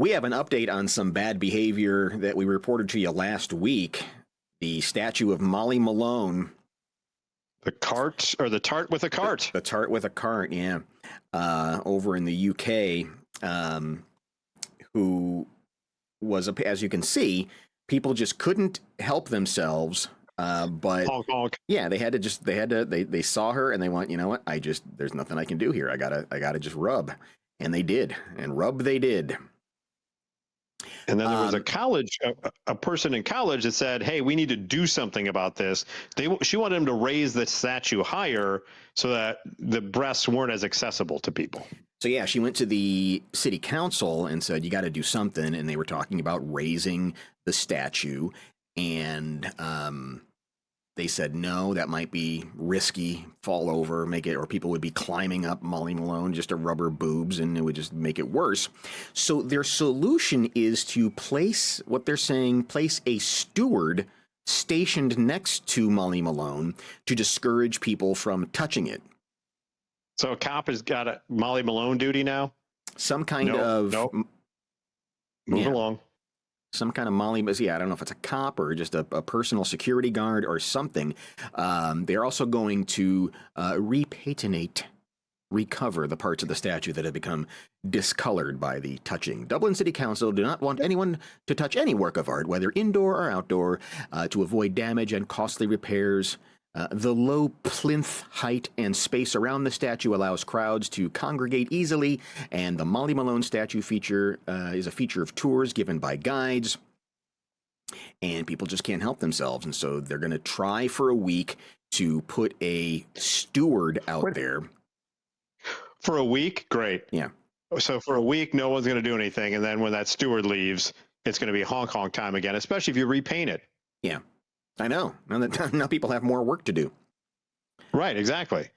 We have an update on some bad behavior that we reported to you last week. The statue of Molly Malone. The cart, or the tart with a cart. The tart with a cart, yeah. Over in the UK, who was, as you can see, people just couldn't help themselves. But honk, honk. Yeah, they saw her and they went, you know what? There's nothing I can do here. I gotta just rub. And they did. And rub they did. And then there was a person in college that said, hey, we need to do something about this. She wanted him to raise the statue higher so that the breasts weren't as accessible to people. So yeah, she went to the city council and said, you got to do something. And they were talking about raising the statue. And they said, no, that might be risky, fall over, make it, or people would be climbing up Molly Malone just to rub her boobs and it would just make it worse. So their solution is to place a steward stationed next to Molly Malone to discourage people from touching it. So a cop has got a Molly Malone duty now? Some kind of... Nope. Move along. Some kind of Molly, I don't know if it's a cop or just a personal security guard or something. They're also going to recover the parts of the statue that have become discolored by the touching. Dublin City Council do not want anyone to touch any work of art, whether indoor or outdoor, to avoid damage and costly repairs. The low plinth height and space around the statue allows crowds to congregate easily, and the Molly Malone statue feature is a feature of tours given by guides, and people just can't help themselves, and so they're going to try for a week to put a steward out there. For a week? Great. Yeah. So for a week, no one's going to do anything, and then when that steward leaves, it's going to be honk honk time again, especially if you repaint it. Yeah. I know. Now people have more work to do. Right, exactly.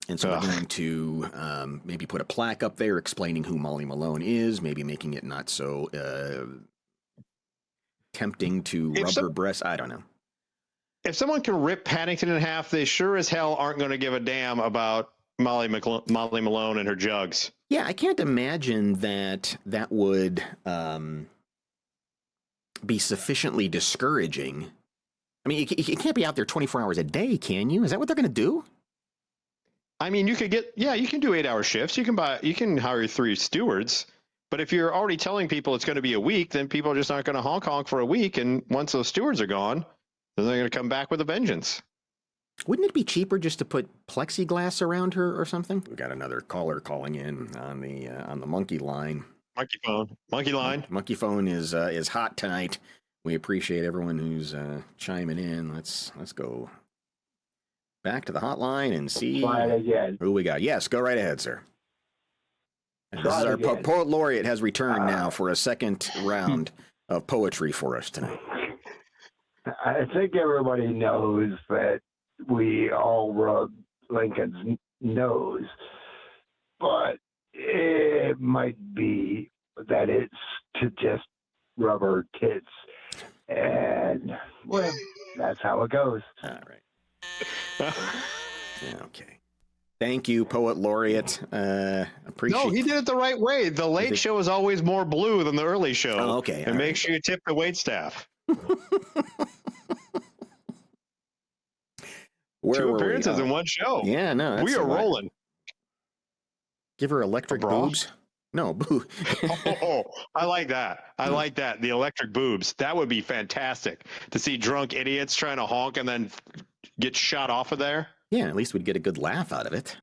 And so they're going to maybe put a plaque up there explaining who Molly Malone is, maybe making it not so tempting to rub her breasts. I don't know. If someone can rip Paddington in half, they sure as hell aren't going to give a damn about Molly Malone and her jugs. Yeah, I can't imagine that would be sufficiently discouraging. I mean, you can't be out there 24 hours a day, can you? Is that what they're going to do? I mean, you can do 8-hour shifts. You can hire 3 stewards. But if you're already telling people it's going to be a week, then people just aren't going to honk for a week. And once those stewards are gone, then they're going to come back with a vengeance. Wouldn't it be cheaper just to put plexiglass around her or something? We got another caller calling in on the monkey line. Monkey line. Monkey phone is hot tonight. We appreciate everyone who's chiming in. Let's go back to the hotline and see who we got. Yes, go right ahead, sir. And this is our Poet Laureate has returned now for a second round of poetry for us tonight. I think everybody knows that we all rub Lincoln's nose, but it might be that it's to just rub her tits. And, well, that's how it goes. All right. Okay. Thank you, Poet Laureate. Appreciate. No, he did it the right way. The late show is always more blue than the early show. Oh, okay. And make sure you tip the wait staff. 2 appearances in one show. Yeah, no. We are rolling. Give her electric boobs. No, boo. I like that. I like that. The electric boobs. That would be fantastic to see drunk idiots trying to honk and then get shot off of there. Yeah, at least we'd get a good laugh out of it.